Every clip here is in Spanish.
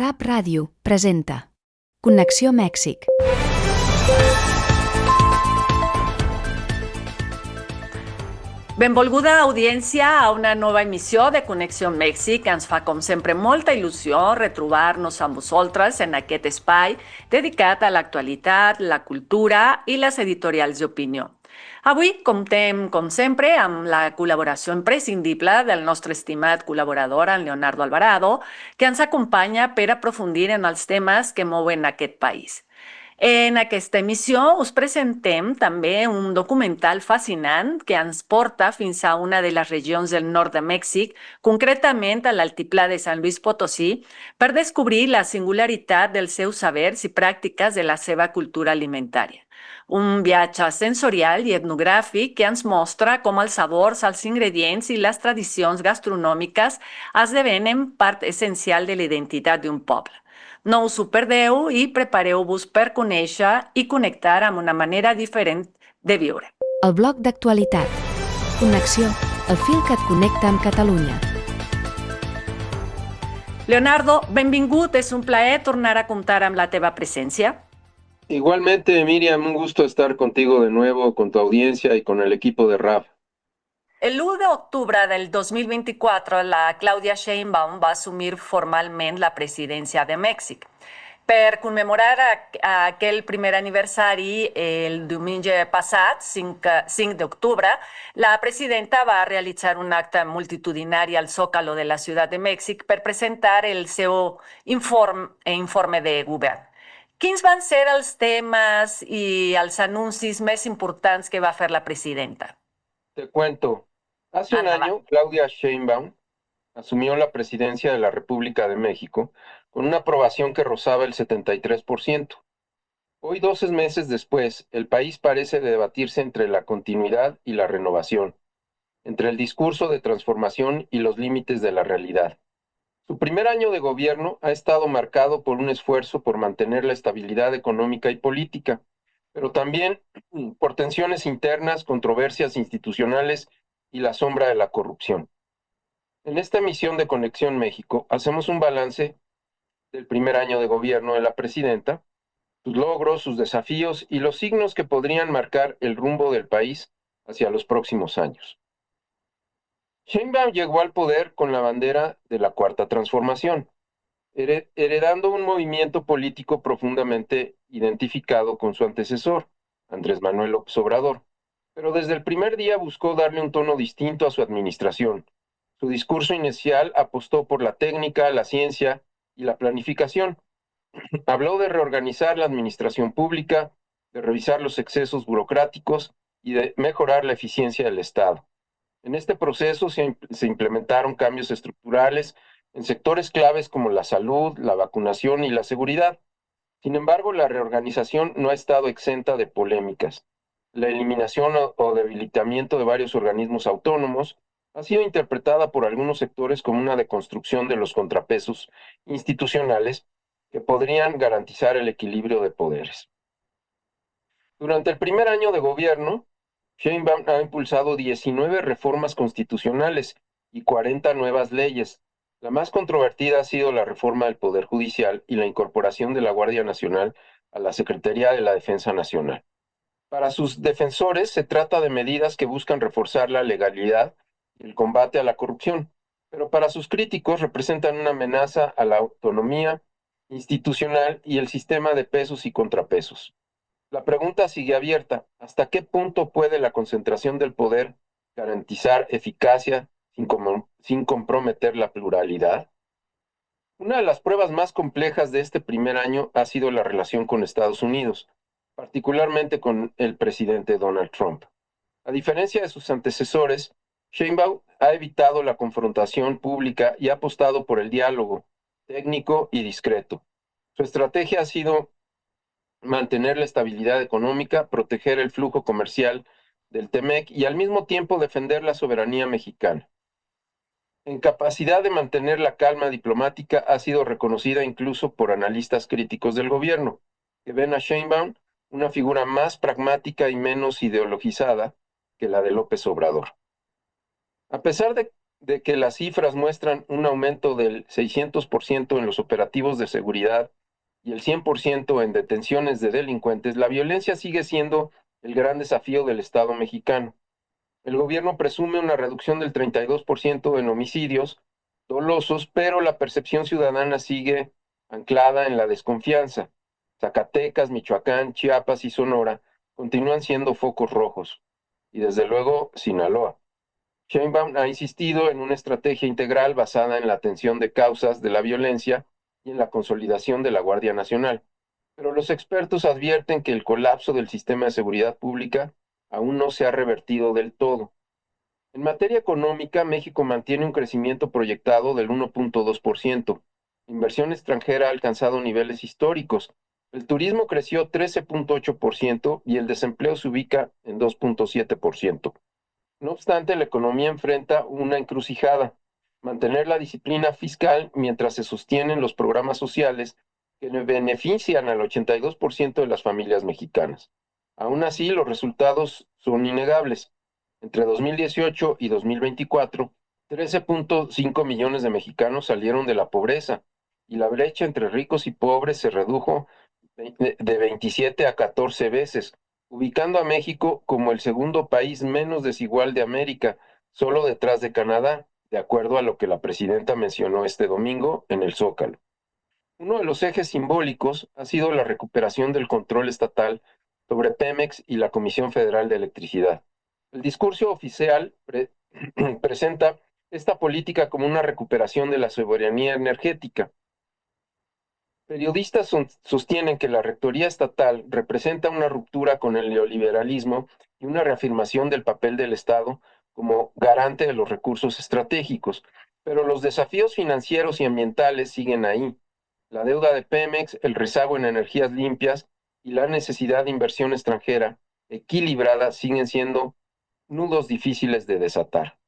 Rap Ràdio presenta Connexió Mèxic. Benvolguda audiència a una nova emissió de Connexió Mèxic. Ens fa, com sempre, molta il·lusió retrobar-nos amb vosaltres en aquest espai dedicat a l'actualitat, la cultura i les editorials d'opinió. Avui comptem, com sempre, amb la col·laboració imprescindible del nostre estimat col·laborador, en Leonardo Alvarado, que ens acompanya per aprofundir en els temes que mouen aquest país. En aquesta emissió us presentem també un documental fascinant que ens porta fins a una de les regions del nord de Mèxic, concretament a l'altiplà de Sant Luis Potosí, per descobrir la singularitat dels seus sabers i pràctiques de la seva cultura alimentària. Un viatge sensorial i etnogràfic que ens mostra com els sabors, els ingredients i les tradicions gastronòmiques esdevenen part essencial de la identitat d'un poble. No us ho perdeu i prepareu-vos per conèixer i connectar amb una manera diferent de viure. El bloc d'actualitat. Connexió, el fil que et connecta amb Catalunya. Leonardo, benvingut. És un plaer tornar a comptar amb la teva presència. Igualmente, Miriam, un gusto estar contigo de nuevo, con tu audiencia y con el equipo de RAF. El 1 d'octubre del 2024, la Claudia Sheinbaum va assumir formalment la presidència de Mèxic. Per commemorar aquell primer aniversari, el diumenge passat, 5 d'octubre, la presidenta va realitzar un acte multitudinari al Zócalo de la Ciutat de Mèxic per presentar el seu informe de govern. Quins van ser els temes i els anuncis més importants que va fer la presidenta? Te cuento. Hace un año, Claudia Sheinbaum asumió la presidencia de la República de México con una aprobación que rozaba el 73%. Hoy, 12 meses después, el país parece debatirse entre la continuidad y la renovación, entre el discurso de transformación y los límites de la realidad. Su primer año de gobierno ha estado marcado por un esfuerzo por mantener la estabilidad económica y política, pero también por tensiones internas, controversias institucionales y la sombra de la corrupción. En esta emisión de Conexión México hacemos un balance del primer año de gobierno de la presidenta, sus logros, sus desafíos y los signos que podrían marcar el rumbo del país hacia los próximos años. Sheinbaum llegó al poder con la bandera de la Cuarta Transformación, heredando un movimiento político profundamente identificado con su antecesor, Andrés Manuel López Obrador, pero desde el primer día buscó darle un tono distinto a su administración. Su discurso inicial apostó por la técnica, la ciencia y la planificación. Habló de reorganizar la administración pública, de revisar los excesos burocráticos y de mejorar la eficiencia del Estado. En este proceso se implementaron cambios estructurales en sectores claves como la salud, la vacunación y la seguridad. Sin embargo, la reorganización no ha estado exenta de polémicas. La eliminación o debilitamiento de varios organismos autónomos ha sido interpretada por algunos sectores como una deconstrucción de los contrapesos institucionales que podrían garantizar el equilibrio de poderes. Durante el primer año de gobierno, Sheinbaum ha impulsado 19 reformas constitucionales y 40 nuevas leyes. La más controvertida ha sido la reforma del Poder Judicial y la incorporación de la Guardia Nacional a la Secretaría de la Defensa Nacional. Para sus defensores se trata de medidas que buscan reforzar la legalidad y el combate a la corrupción, pero para sus críticos representan una amenaza a la autonomía institucional y el sistema de pesos y contrapesos. La pregunta sigue abierta: ¿hasta qué punto puede la concentración del poder garantizar eficacia sin comprometer la pluralidad? Una de las pruebas más complejas de este primer año ha sido la relación con Estados Unidos, particularmente con el presidente Donald Trump. A diferencia de sus antecesores, Sheinbaum ha evitado la confrontación pública y ha apostado por el diálogo técnico y discreto. Su estrategia ha sido mantener la estabilidad económica, proteger el flujo comercial del TEMEC y al mismo tiempo defender la soberanía mexicana. En capacidad de mantener la calma diplomática ha sido reconocida incluso por analistas críticos del gobierno, que ven a Sheinbaum una figura más pragmática y menos ideologizada que la de López Obrador. A pesar de de que las cifras muestran un aumento del 600% en los operativos de seguridad y el 100% en detenciones de delincuentes, la violencia sigue siendo el gran desafío del Estado mexicano. El gobierno presume una reducción del 32% en homicidios dolosos, pero la percepción ciudadana sigue anclada en la desconfianza. Zacatecas, Michoacán, Chiapas y Sonora continúan siendo focos rojos. Y desde luego, Sinaloa. Sheinbaum ha insistido en una estrategia integral basada en la atención de causas de la violencia y en la consolidación de la Guardia Nacional. Pero los expertos advierten que el colapso del sistema de seguridad pública aún no se ha revertido del todo. En materia económica, México mantiene un crecimiento proyectado del 1.2%. Inversión extranjera ha alcanzado niveles históricos. El turismo creció 13.8% y el desempleo se ubica en 2.7%. No obstante, la economía enfrenta una encrucijada: mantener la disciplina fiscal mientras se sostienen los programas sociales que benefician al 82% de las familias mexicanas. Aún así, los resultados son innegables. Entre 2018 y 2024, 13.5 millones de mexicanos salieron de la pobreza y la brecha entre ricos y pobres se redujo de 27 a 14 veces, ubicando a México como el segundo país menos desigual de América, solo detrás de Canadá, de acuerdo a lo que la presidenta mencionó este domingo en el Zócalo. Uno de los ejes simbólicos ha sido la recuperación del control estatal sobre Pemex y la Comisión Federal de Electricidad. El discurso oficial presenta esta política como una recuperación de la soberanía energética. Periodistas sostienen que la rectoría estatal representa una ruptura con el neoliberalismo y una reafirmación del papel del Estado como garante de los recursos estratégicos, pero los desafíos financieros y ambientales siguen ahí. La deuda de Pemex, el rezago en energías limpias y la necesidad de inversión extranjera equilibrada siguen siendo nudos difíciles de desatar.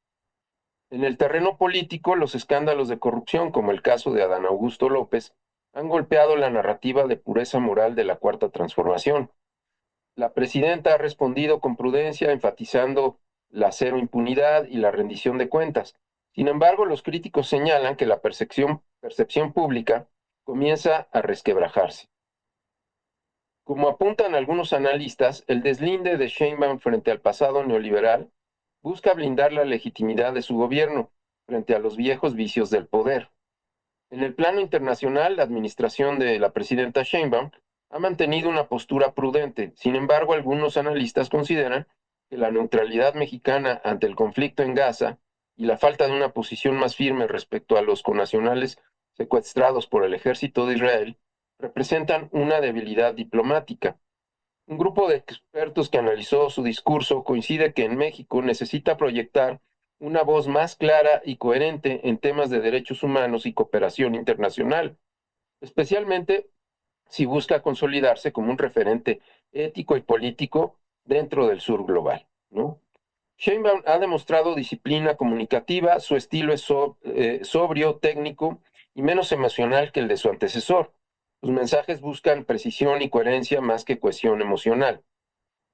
En el terreno político, los escándalos de corrupción, como el caso de Adán Augusto López, han golpeado la narrativa de pureza moral de la Cuarta Transformación. La presidenta ha respondido con prudencia, enfatizando la cero impunidad y la rendición de cuentas. Sin embargo, los críticos señalan que la percepción pública comienza a resquebrajarse. Como apuntan algunos analistas, el deslinde de Sheinbaum frente al pasado neoliberal busca blindar la legitimidad de su gobierno frente a los viejos vicios del poder. En el plano internacional, la administración de la presidenta Sheinbaum ha mantenido una postura prudente. Sin embargo, algunos analistas consideran que la neutralidad mexicana ante el conflicto en Gaza y la falta de una posición más firme respecto a los connacionales secuestrados por el ejército de Israel representan una debilidad diplomática. Un grupo de expertos que analizó su discurso coincide que en México necesita proyectar una voz más clara y coherente en temas de derechos humanos y cooperación internacional, especialmente si busca consolidarse como un referente ético y político dentro del sur global, ¿no? Sheinbaum ha demostrado disciplina comunicativa, su estilo es sobrio, técnico y menos emocional que el de su antecesor. Sus mensajes buscan precisión y coherencia más que cohesión emocional.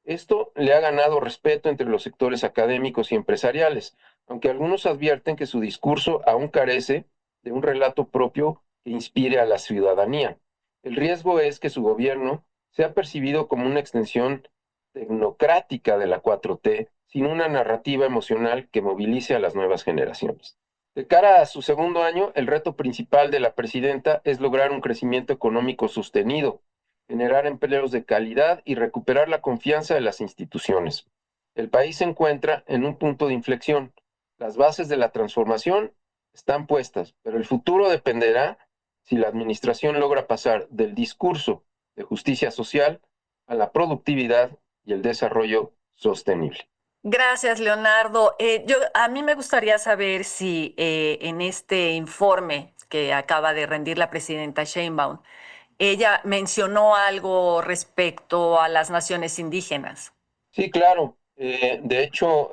Esto le ha ganado respeto entre los sectores académicos y empresariales, aunque algunos advierten que su discurso aún carece de un relato propio que inspire a la ciudadanía. El riesgo es que su gobierno sea percibido como una extensión tecnocrática de la 4T, sin una narrativa emocional que movilice a las nuevas generaciones. De cara a su segundo año, el reto principal de la presidenta es lograr un crecimiento económico sostenido, generar empleos de calidad y recuperar la confianza de las instituciones. El país se encuentra en un punto de inflexión. Las bases de la transformación están puestas, pero el futuro dependerá si la administración logra pasar del discurso de justicia social a la productividad y el desarrollo sostenible. Gracias, Leonardo. A mí me gustaría saber si en este informe que acaba de rendir la presidenta Sheinbaum, ella mencionó algo respecto a las naciones indígenas. Sí, claro. De hecho,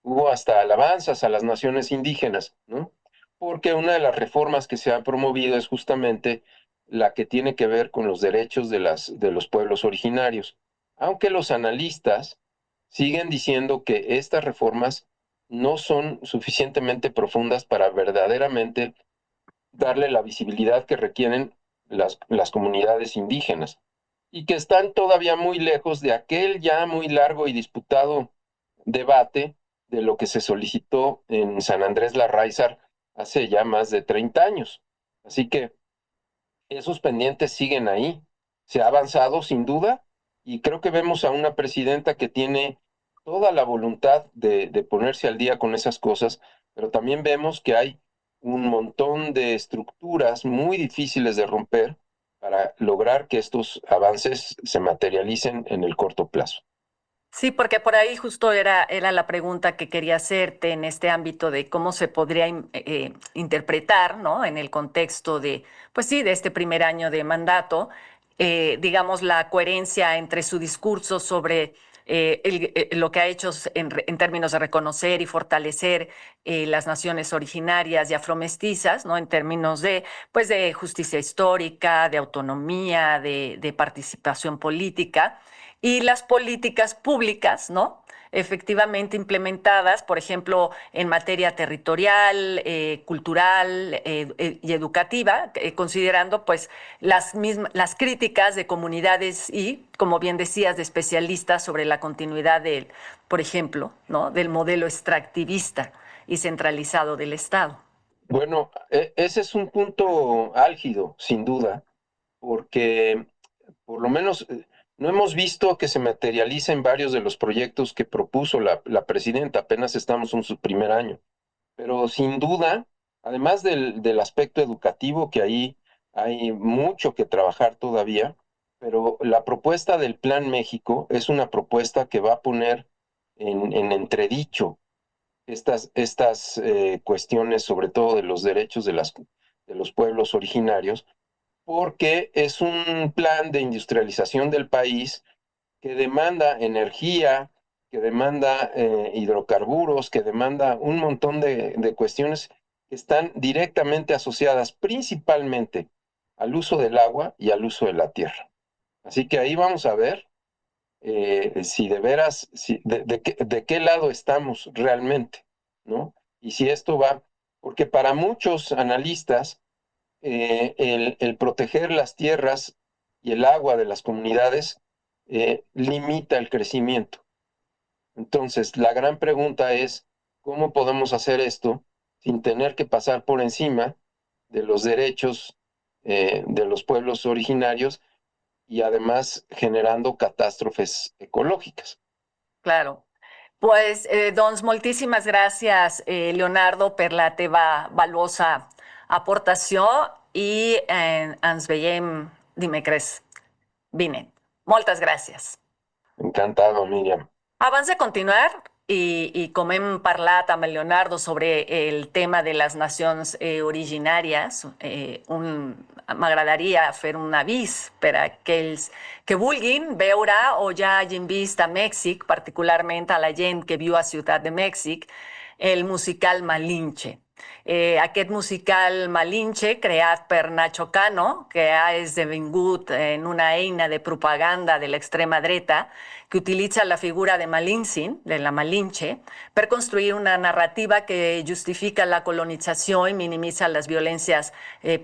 hubo hasta alabanzas a las naciones indígenas, ¿no? Porque una de las reformas que se ha promovido es justamente la que tiene que ver con los derechos de los pueblos originarios. Aunque los analistas siguen diciendo que estas reformas no son suficientemente profundas para verdaderamente darle la visibilidad que requieren las comunidades indígenas y que están todavía muy lejos de aquel ya muy largo y disputado debate de lo que se solicitó en San Andrés Larráizar hace ya más de 30 años. Así que esos pendientes siguen ahí. Se ha avanzado sin duda y creo que vemos a una presidenta que tiene toda la voluntad de ponerse al día con esas cosas, pero también vemos que hay un montón de estructuras muy difíciles de romper para lograr que estos avances se materialicen en el corto plazo. Sí, porque por ahí justo era la pregunta que quería hacerte en este ámbito de cómo se podría interpretar, ¿no? En el contexto de, pues sí, de este primer año de mandato, digamos, la coherencia entre su discurso sobre lo que ha hecho en términos de reconocer y fortalecer las naciones originarias y afromestizas, ¿no? En términos de, pues, de justicia histórica, de autonomía, de participación política y las políticas públicas, ¿no? Efectivamente implementadas, por ejemplo, en materia territorial, cultural y educativa, considerando pues las críticas de comunidades y, como bien decías, de especialistas sobre la continuidad del, por ejemplo, ¿no? Del modelo extractivista y centralizado del Estado. Bueno, ese es un punto álgido, sin duda, porque por lo menos no hemos visto que se materialicen varios de los proyectos que propuso la presidenta, apenas estamos en su primer año. Pero sin duda, además del aspecto educativo, que ahí hay mucho que trabajar todavía, pero la propuesta del Plan México es una propuesta que va a poner en entredicho estas cuestiones, sobre todo de los derechos de los pueblos originarios, porque es un plan de industrialización del país que demanda energía, que demanda hidrocarburos, que demanda un montón de cuestiones que están directamente asociadas principalmente al uso del agua y al uso de la tierra. Así que ahí vamos a ver si de veras, de qué lado estamos realmente, ¿no? Y si esto va, porque para muchos analistas, el proteger las tierras y el agua de las comunidades limita el crecimiento. Entonces, la gran pregunta es, ¿cómo podemos hacer esto sin tener que pasar por encima de los derechos de los pueblos originarios y además generando catástrofes ecológicas? Claro. Pues, doncs, moltíssimes gràcies, Leonardo, per la teva valuosa aportació i ens veiem dimecres vinent. Moltes gràcies. Encantado, Miriam. Abans de continuar, com hem parlat amb el Leonardo sobre el tema de les nacions originàries, m'agradaria fer un avís per a aquells que vulguin veure o ja hagin vist a Mèxic, particularment a la gent que viu a Ciutat de Mèxic, el musical Malinche. Aquest musical Malinche, creat per Nacho Cano, que ha esdevingut en una eina de propaganda de l'extrema dreta, que utilitza la figura de Malintzin, de la Malinche, per construir una narrativa que justifica la colonització i minimitza les violències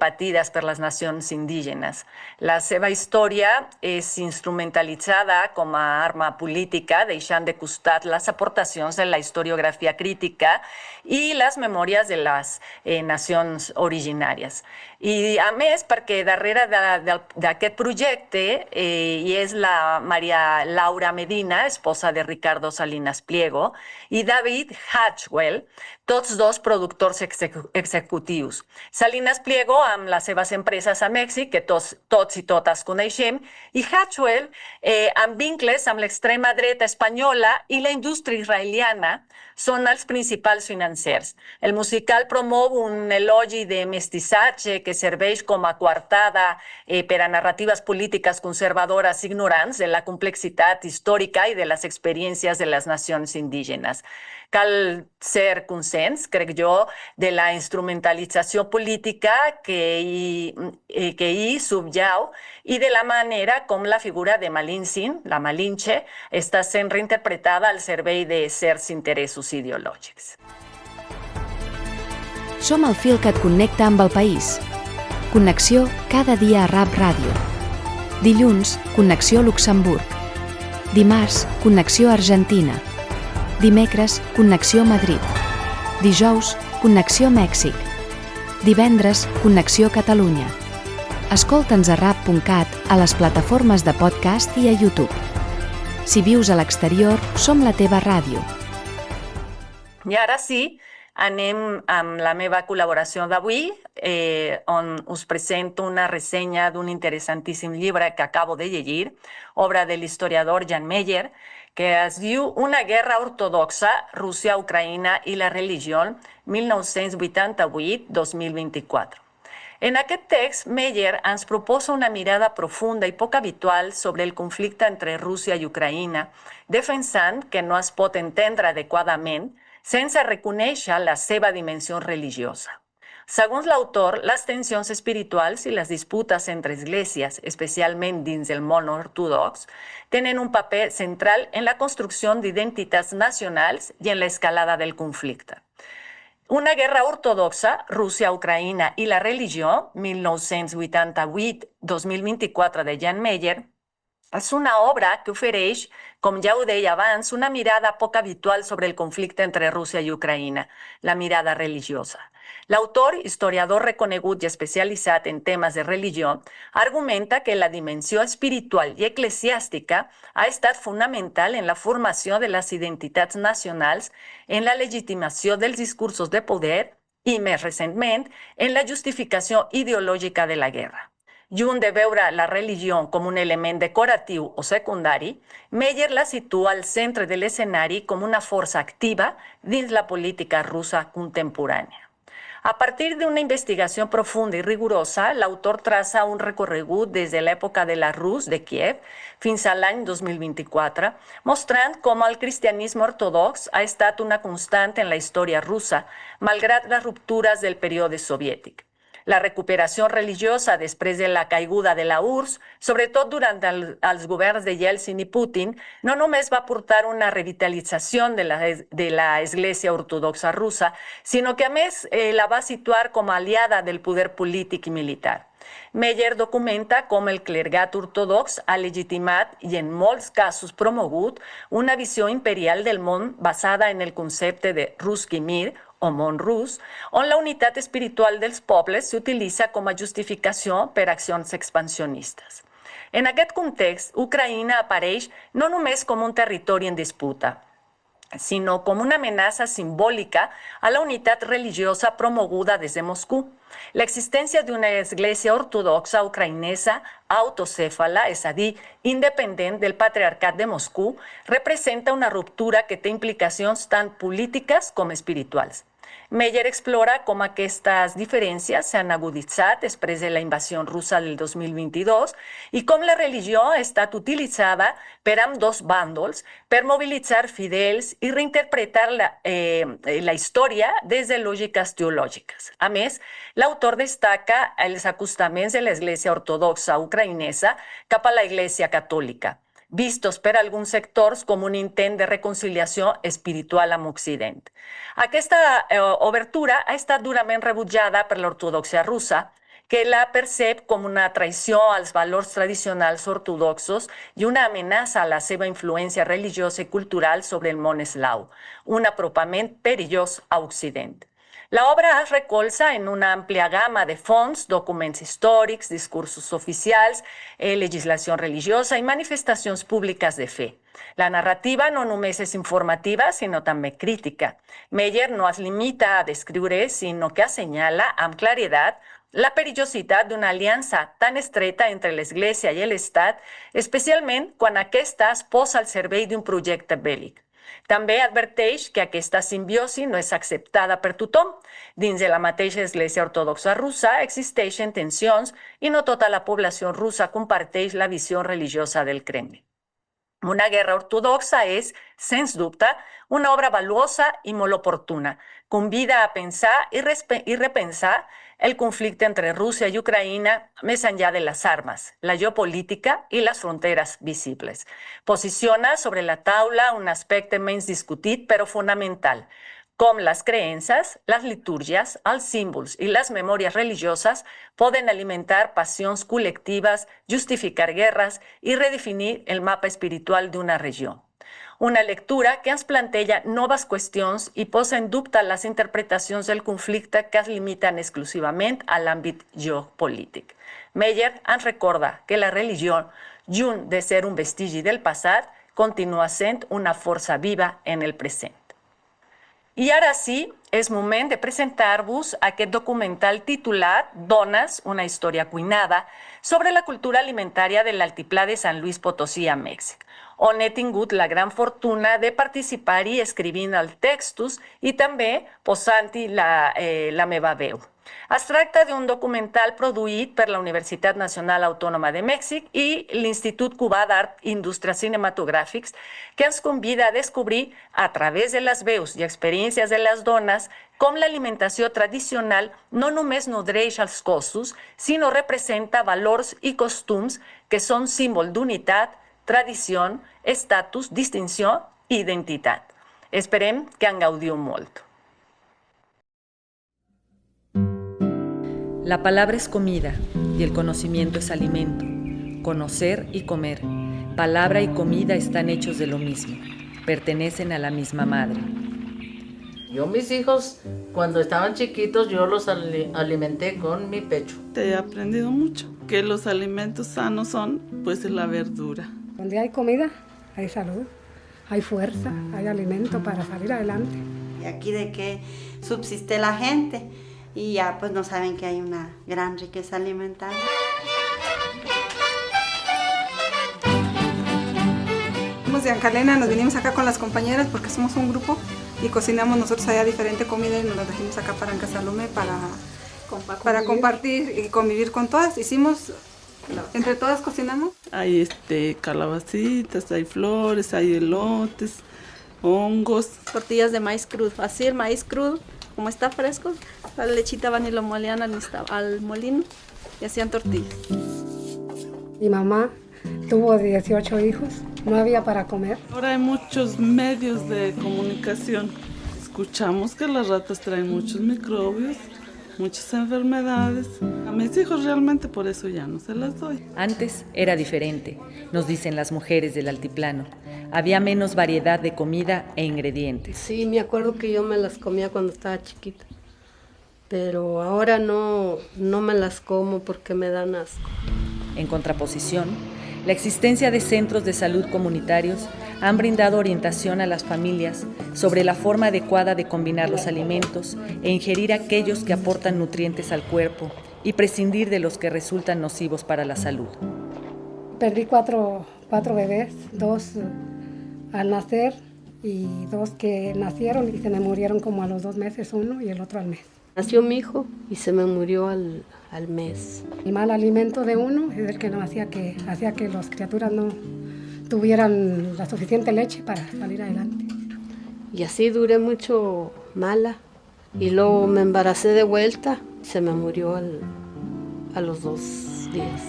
patides per les nacions indígenes. La seva història és instrumentalitzada com a arma política, deixant de costat les aportacions de la historiografia crítica i les memòries de les nacions originàries. I a més, perquè darrere d'aquest projecte hi és la Maria Laura Medina, esposa de Ricardo Salinas Pliego, i David Hatchwell, tots dos productors executius. Salinas Pliego amb les seves empreses a Mèxic, que tots i totes coneixem, i Hatchwell amb vincles amb l'extrema dreta espanyola i la indústria israeliana són els principals financers. El musical promou un elogi de mestissatge que que serveix com a coartada per a narratives polítiques conservadores ignorants de la complexitat històrica i de les experiències de les nacions indígenes. Cal ser conscients, crec jo, de la instrumentalització política que hi subjau i de la manera com la figura de Malintzin, la Malinche, està sent reinterpretada al servei de certs interessos ideològics. Som el fil que et connecta amb el país. Connexió cada dia a Rap Ràdio. Dilluns, Connexió Luxemburg. Dimarts, Connexió Argentina. Dimecres, Connexió Madrid. Dijous, Connexió Mèxic. Divendres, Connexió Catalunya. Escolta'ns a rap.cat, a les plataformes de podcast i a YouTube. Si vius a l'exterior, som la teva ràdio. I ara sí, anem amb la meva col·laboració d'avui, on us presento una ressenya d'un interessantíssim llibre que acabo de llegir, obra de l'historiador Jan Meyer, que es diu Una guerra ortodoxa, Rússia, Ucraïna i la religió, 1988-2024. En aquest text, Meyer ens proposa una mirada profunda i poc habitual sobre el conflicte entre Rússia i Ucraïna, defensant que no es pot entendre adequadament sense reconèixer la seva dimensió religiosa. Segons l'autor, les tensions espirituals i les disputes entre esglésies, especialment dins el món ortodox, tenen un paper central en la construcció d'identitats nacionals i en l'escalada del conflicte. Una guerra ortodoxa, Rússia, Ucraïna i la religió, 1988-2024 de Jan Meyer, és una obra que ofereix, com ja ho deia abans, una mirada poc habitual sobre el conflicte entre Rússia i Ucraïna, la mirada religiosa. L'autor, historiador reconegut i especialitzat en temes de religió, argumenta que la dimensió espiritual i eclesiàstica ha estat fonamental en la formació de les identitats nacionals, en la legitimació dels discursos de poder i, més recentment, en la justificació ideològica de la guerra. Lluny de veure la religió com un element decoratiu o secundari, Meyer la situa al centre de l'escenari com una força activa dins la política russa contemporània. A partir d'una investigació profunda i rigorosa, l'autor traça un recorregut des de l'època de la Rus de Kiev fins a l'any 2024, mostrant com el cristianisme ortodox ha estat una constant en la història russa, malgrat les ruptures del període soviètic. La recuperació religiosa després de la caiguda de la URSS, sobretot durant els governs de Yeltsin i Putin, no només va portar una revitalització de l'Església Ortodoxa russa, sinó que a més la va situar com a aliada del poder polític i militar. Meyer documenta com el clergat ortodox ha legitimat i en molts casos promogut una visió imperial del món basada en el concepte de Ruski Mir, o món rus, on la unitat espiritual dels pobles s'utilitza com a justificació per accions expansionistes. En aquest context, Ucraïna apareix no només com un territori en disputa, sinó com una amenaça simbòlica a la unitat religiosa promoguda des de Moscou. L'existència d'una església ortodoxa ucraïnesa autocèfala, és a dir, independent del patriarcat de Moscou, representa una ruptura que té implicacions tant polítiques com espirituals. Meyer explora com aquestes diferències s'han aguditzat després de la invasió russa del 2022 i com la religió ha estat utilitzada per ambdós bàndols per mobilitzar fidels i reinterpretar la història des de lògiques teològiques. A més, l'autor destaca els acostaments de l'Església Ortodoxa ucraïnesa cap a l'Església Catòlica, vistos per alguns sectors com un intent de reconciliació espiritual amb Occident. Aquesta obertura ha estat durament rebutjada per l'ortodoxia russa, que la percep com una traïció als valors tradicionals ortodoxos i una amenaça a la seva influència religiosa i cultural sobre el món eslau, un apropament perillós a Occident. L'obra es recolza en una àmplia gamma de fonts, documents històrics, discursos oficials, legislació religiosa i manifestacions públiques de fe. La narrativa no només és informativa, sinó també crítica. Meyer no es limita a descriure, sinó que assenyala amb claredat la perillositat d'una aliança tan estreta entre l'Església i l'Estat, especialment quan aquesta es posa al servei d'un projecte bèl·lic. També adverteix que aquesta simbiosi no és acceptada per tothom. Dins de la mateixa Església Ortodoxa russa existeixen tensions i no tota la població russa comparteix la visió religiosa del Kremlin. Una guerra ortodoxa és, sens dubte, una obra valuosa i molt oportuna. Convida a pensar i repensar el conflicte entre Rússia i Ucraïna més enllà de les armes, la geopolítica i les fronteres visibles. Posiciona sobre la taula un aspecte menys discutit però fonamental, com les creences, les litúrgies, els símbols i les memòries religioses poden alimentar passions col·lectives, justificar guerres i redefinir el mapa espiritual d'una regió. Una lectura que ens planteja noves qüestions i posa en dubte les interpretacions del conflicte que es limiten exclusivament a l'àmbit geopolític. Meyer ens recorda que la religió, lluny de ser un vestigi del passat, continua sent una força viva en el present. I ara sí, és moment de presentar-vos aquest documental titulat Dones, una història cuinada, sobre la cultura alimentària de l'altiplà de Sant Luis Potosí a Mèxic, on he tingut la gran fortuna de participar-hi escrivint els textos i també posant-hi la meva veu. Es tracta d'un documental produït per la Universitat Nacional Autònoma de Mèxic i l'Institut Cubà d'Art i Indústries Cinematogràfics, que ens convida a descobrir, a través de les veus i experiències de les dones, com l'alimentació tradicional no només nodreix els cossos, sinó representa valors i costums que són símbol d'unitat, tradició, estatus, distinció i identitat. Esperem que en gaudiu molt. La palabra es comida y el conocimiento es alimento. Conocer y comer. Palabra y comida están hechos de lo mismo. Pertenecen a la misma madre. Yo mis hijos, cuando estaban chiquitos, yo los alimenté con mi pecho. He aprendido mucho, que los alimentos sanos son, pues, la verdura. Donde hay comida, hay salud, hay fuerza, hay alimento para salir adelante. Y aquí de que subsiste la gente y ya pues no saben que hay una gran riqueza alimentaria. Somos de Ancalena, nos vinimos acá con las compañeras porque somos un grupo y cocinamos nosotros allá diferente comida y nos la trajimos acá para Ancasalume para compartir y convivir con todas. Entre todas cocinamos. Hay calabacitas, hay flores, hay elotes, hongos. Tortillas de maíz crudo, así el maíz crudo, como está fresco, la lechita van y lo molían al molino y hacían tortillas. Mi mamá tuvo 18 hijos, no había para comer. Ahora hay muchos medios de comunicación. Escuchamos que las ratas traen muchos microbios, muchas enfermedades. A mis hijos realmente por eso ya no se las doy. Antes era diferente, nos dicen las mujeres del altiplano. Había menos variedad de comida e ingredientes. Sí, me acuerdo que yo me las comía cuando estaba chiquita, pero ahora no me las como porque me dan asco. En contraposición, la existencia de centros de salud comunitarios han brindado orientación a las familias sobre la forma adecuada de combinar los alimentos e ingerir aquellos que aportan nutrientes al cuerpo y prescindir de los que resultan nocivos para la salud. Perdí cuatro bebés, 2 al nacer y 2 que nacieron y se me murieron como a los 2 meses, uno y el otro al mes. Nació mi hijo y se me murió al mes. El mal alimento de uno es el que no hacía que las criaturas no tuvieran la suficiente leche para salir adelante. Y así duré mucho mala y luego me embaracé de vuelta, se me murió a los 2 días.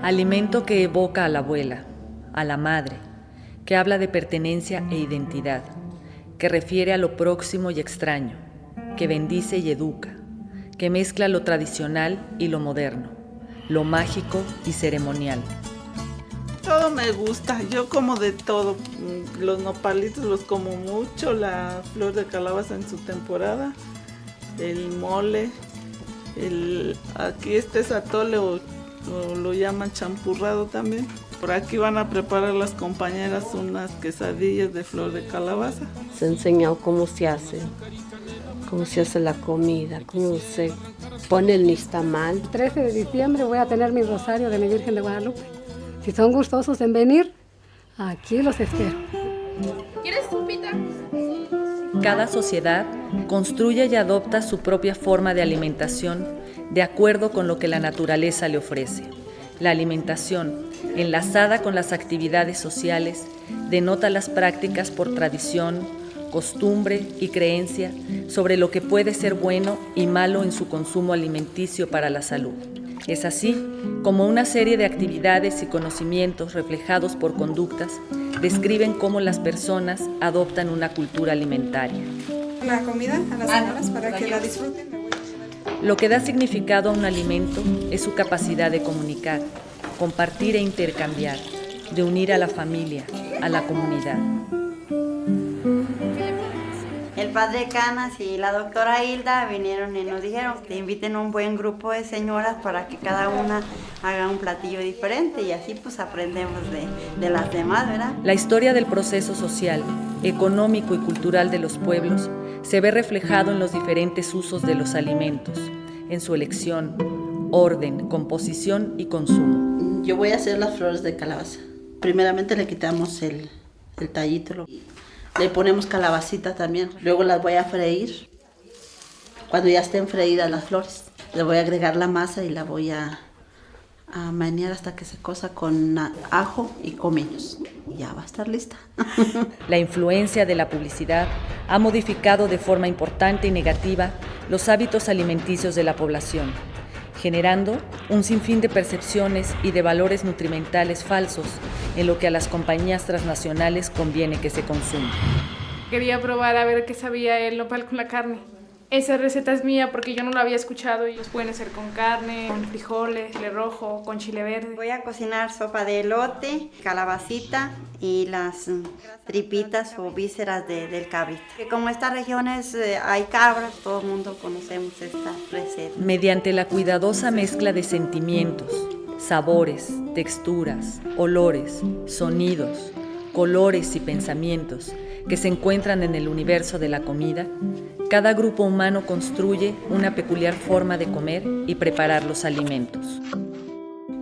Alimento que evoca a la abuela, a la madre, que habla de pertenencia e identidad, que refiere a lo próximo y extraño, que bendice y educa, que mezcla lo tradicional y lo moderno, lo mágico y ceremonial. Todo me gusta, yo como de todo. Los nopalitos los como mucho, la flor de calabaza en su temporada, el mole, aquí es atole o lo llaman champurrado también. Por aquí van a preparar las compañeras unas quesadillas de flor de calabaza. Se ha enseñado cómo se hace la comida, cómo se pone el nixtamal. El 13 de diciembre voy a tener mi rosario de mi Virgen de Guadalupe. Si son gustosos en venir, aquí los espero. ¿Quieres sopita? cada sociedad construye y adopta su propia forma de alimentación de acuerdo con lo que la naturaleza le ofrece. La alimentación, enlazada con las actividades sociales, denota las prácticas por tradición, costumbre y creencia sobre lo que puede ser bueno y malo en su consumo alimenticio para la salud. Es así como una serie de actividades y conocimientos reflejados por conductas describen cómo las personas adoptan una cultura alimentaria. La comida a las señoras para que la disfruten. Lo que da significado a un alimento es su capacidad de comunicar, compartir e intercambiar, de unir a la familia, a la comunidad. El padre Canas y la doctora Hilda vinieron y nos dijeron que inviten un buen grupo de señoras para que cada una haga un platillo diferente y así pues aprendemos de las demás, ¿verdad? La historia del proceso social, económico y cultural de los pueblos se ve reflejado en los diferentes usos de los alimentos, en su elección, orden, composición y consumo. Yo voy a hacer las flores de calabaza. Primeramente le quitamos el tallito. Le ponemos calabacita también. Luego las voy a freír. Cuando ya estén freídas las flores, le voy a agregar la masa y la voy a menear hasta que se cosa con ajo y comillos. Y ya va a estar lista. La influencia de la publicidad ha modificado de forma importante y negativa los hábitos alimenticios de la población, generando un sinfín de percepciones y de valores nutrimentales falsos en lo que a las compañías transnacionales conviene que se consuma. Quería probar a ver qué sabía el nopal con la carne. Esa receta es mía porque yo no la había escuchado y los pueden hacer con carne, con frijoles, chile rojo, con chile verde. Voy a cocinar sopa de elote, calabacita y las tripitas o vísceras del cabrito. Que como estas regiones hay cabras, todo el mundo conocemos esta receta. Mediante la cuidadosa mezcla de sentimientos, sabores, texturas, olores, sonidos, colores y pensamientos que se encuentran en el universo de la comida, cada grupo humano construye una peculiar forma de comer y preparar los alimentos.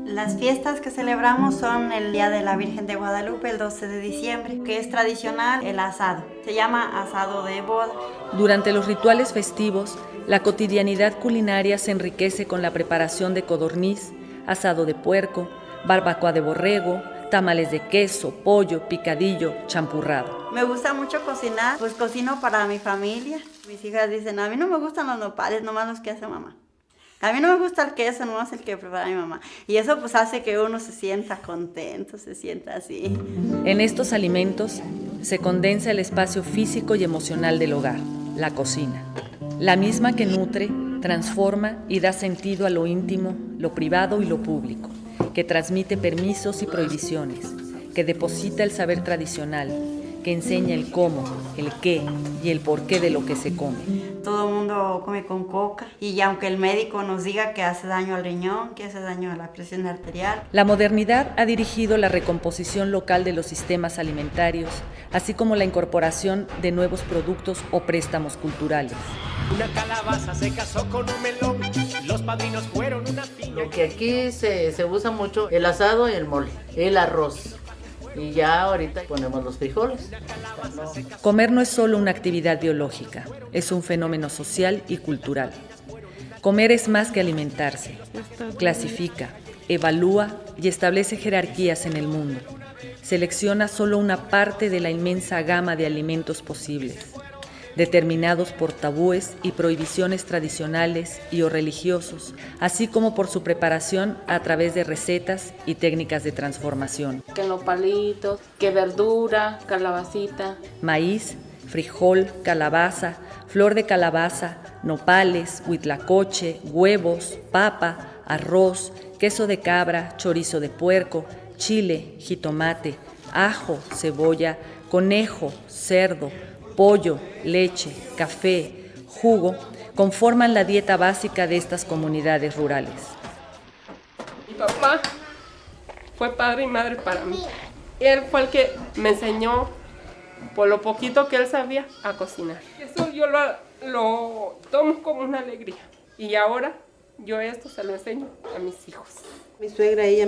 Las fiestas que celebramos son el Día de la Virgen de Guadalupe, el 12 de diciembre, que es tradicional el asado. Se llama asado de boda. Durante los rituales festivos, la cotidianidad culinaria se enriquece con la preparación de codorniz, asado de puerco, barbacoa de borrego, tamales de queso, pollo, picadillo, champurrado. Me gusta mucho cocinar, pues cocino para mi familia. Mis hijas dicen, a mí no me gustan los nopales, nomás los que hace mamá. A mí no me gusta el queso, nomás el que prepara mi mamá. Y eso pues hace que uno se sienta contento, se sienta así. En estos alimentos se condensa el espacio físico y emocional del hogar, la cocina. La misma que nutre, transforma y da sentido a lo íntimo, lo privado y lo público, que transmite permisos y prohibiciones, que deposita el saber tradicional, que enseña el cómo, el qué y el porqué de lo que se come. Todo el mundo come con coca y aunque el médico nos diga que hace daño al riñón, que hace daño a la presión arterial. La modernidad ha dirigido la recomposición local de los sistemas alimentarios, así como la incorporación de nuevos productos o préstamos culturales. Una calabaza se casó con un melón, los padrinos fueron una piña. Que aquí se usa mucho el asado y el mole, el arroz. Y ya ahorita ponemos los frijoles. Comer no es solo una actividad biológica, es un fenómeno social y cultural. Comer es más que alimentarse. Clasifica, evalúa y establece jerarquías en el mundo. Selecciona solo una parte de la inmensa gama de alimentos posibles, determinados por tabúes y prohibiciones tradicionales y o religiosos, así como por su preparación a través de recetas y técnicas de transformación. Que nopalitos, que verdura, calabacita. Maíz, frijol, calabaza, flor de calabaza, nopales, huitlacoche, huevos, papa, arroz, queso de cabra, chorizo de puerco, chile, jitomate, ajo, cebolla, conejo, cerdo, pollo, leche, café, jugo, conforman la dieta básica de estas comunidades rurales. Mi papá fue padre y madre para mí. Él fue el que me enseñó, por lo poquito que él sabía, a cocinar. Eso yo lo tomo como una alegría. Y ahora yo esto se lo enseño a mis hijos. Mi suegra, ella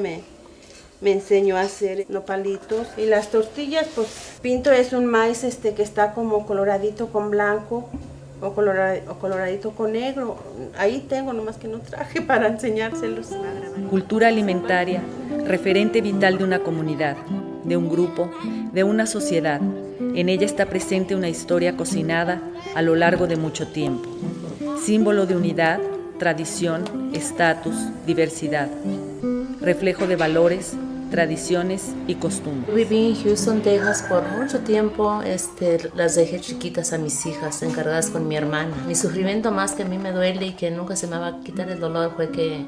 Me enseñó a hacer nopalitos. Y las tortillas, pues pinto es un maíz que está como coloradito con blanco o coloradito con negro. Ahí tengo, nomás que no traje para enseñárselos. Cultura alimentaria, referente vital de una comunidad, de un grupo, de una sociedad. En ella está presente una historia cocinada a lo largo de mucho tiempo. Símbolo de unidad, tradición, estatus, diversidad. Reflejo de valores, tradiciones y costumbres. Viví en Houston, Texas por mucho tiempo. Las dejé chiquitas a mis hijas, encargadas con mi hermana. Mi sufrimiento más que a mí me duele y que nunca se me va a quitar el dolor fue que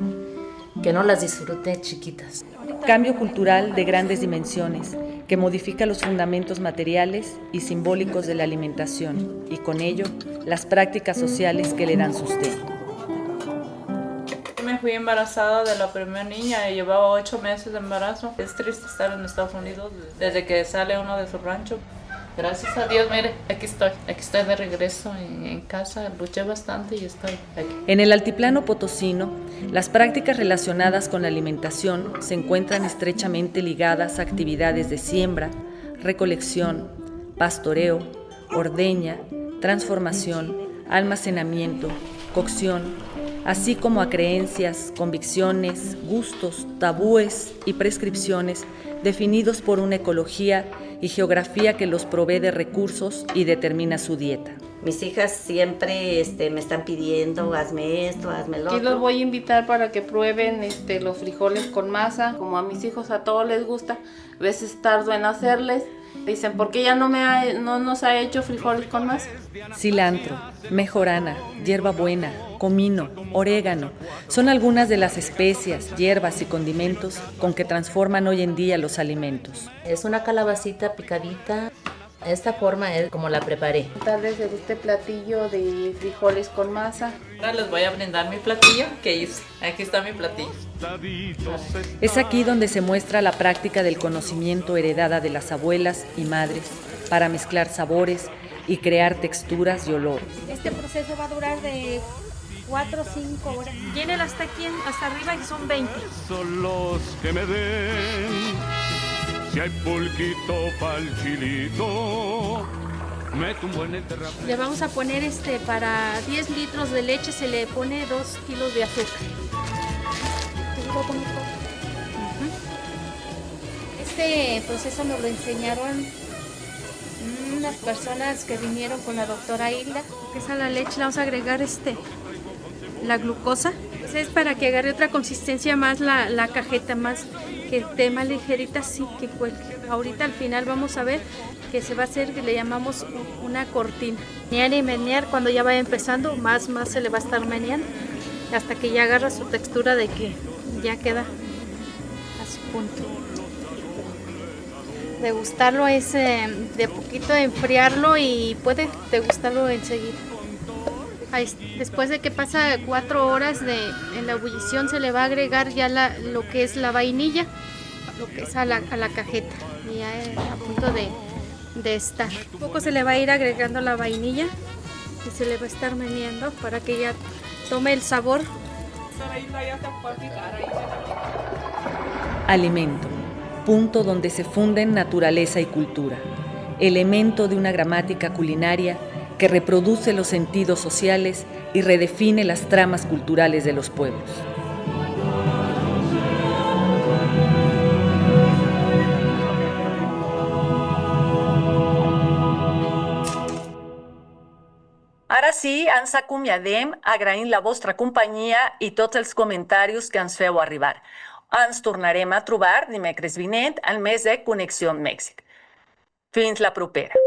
no las disfruté chiquitas. Cambio cultural de grandes dimensiones que modifica los fundamentos materiales y simbólicos de la alimentación y con ello las prácticas sociales que le dan sustento. Me fui embarazada de la primera niña y llevaba 8 meses de embarazo. Es triste estar en Estados Unidos desde que sale uno de su rancho. Gracias a Dios, mire, aquí estoy de regreso en casa, luché bastante y estoy aquí. En el altiplano potosino, las prácticas relacionadas con la alimentación se encuentran estrechamente ligadas a actividades de siembra, recolección, pastoreo, ordeña, transformación, almacenamiento, cocción, así como a creencias, convicciones, gustos, tabúes y prescripciones definidos por una ecología y geografía que los provee de recursos y determina su dieta. Mis hijas siempre me están pidiendo, hazme esto, hazme lo otro. Aquí los voy a invitar para que prueben los frijoles con masa. Como a mis hijos a todos les gusta, a veces tardo en hacerles. Dicen, ¿por qué ya no nos ha hecho frijoles con masa? Cilantro, mejorana, hierbabuena, comino, orégano, son algunas de las especias, hierbas y condimentos con que transforman hoy en día los alimentos. Es una calabacita picadita. Esta forma es como la preparé. Tal vez de este platillo de frijoles con masa. Ahora les voy a brindar mi platillo que hice. Aquí está mi platillo. Es aquí donde se muestra la práctica del conocimiento heredada de las abuelas y madres para mezclar sabores y crear texturas y olores. Este proceso va a durar de 4 o 5 horas. Llénela hasta aquí, hasta arriba, y son 20. Son los que me den. Si hay pulquito pa'l chilito, meto un buen enterramiento. Le vamos a poner para 10 litros de leche se le pone 2 kilos de azúcar. Este proceso nos lo enseñaron unas personas que vinieron con la doctora Hilda. Que es a la leche, le vamos a agregar la glucosa. Es para que agarre otra consistencia más la cajeta, más que esté más ligerita, así que cuelgue. Ahorita al final vamos a ver que se va a hacer, que le llamamos una cortina. Menear y menear, cuando ya vaya empezando, más se le va a estar meneando hasta que ya agarra su textura de que ya queda a su punto. Degustarlo es de poquito enfriarlo y puede degustarlo enseguida. Después de que pasa 4 horas en la ebullición se le va a agregar ya lo que es la vainilla, lo que es a la cajeta, y ya a punto de estar. Poco se le va a ir agregando la vainilla y se le va a estar meneando para que ya tome el sabor. Alimento, punto donde se funden naturaleza y cultura, elemento de una gramática culinaria que reproduce los sentidos sociales y redefine las tramas culturales de los pueblos. Ara sí, ens acomiadem, agraint la vostra companyia i tots els comentaris que ens feu arribar. Ens tornarem a trobar dimecres vinent al mes de Connexió Mèxic. Fins la propera.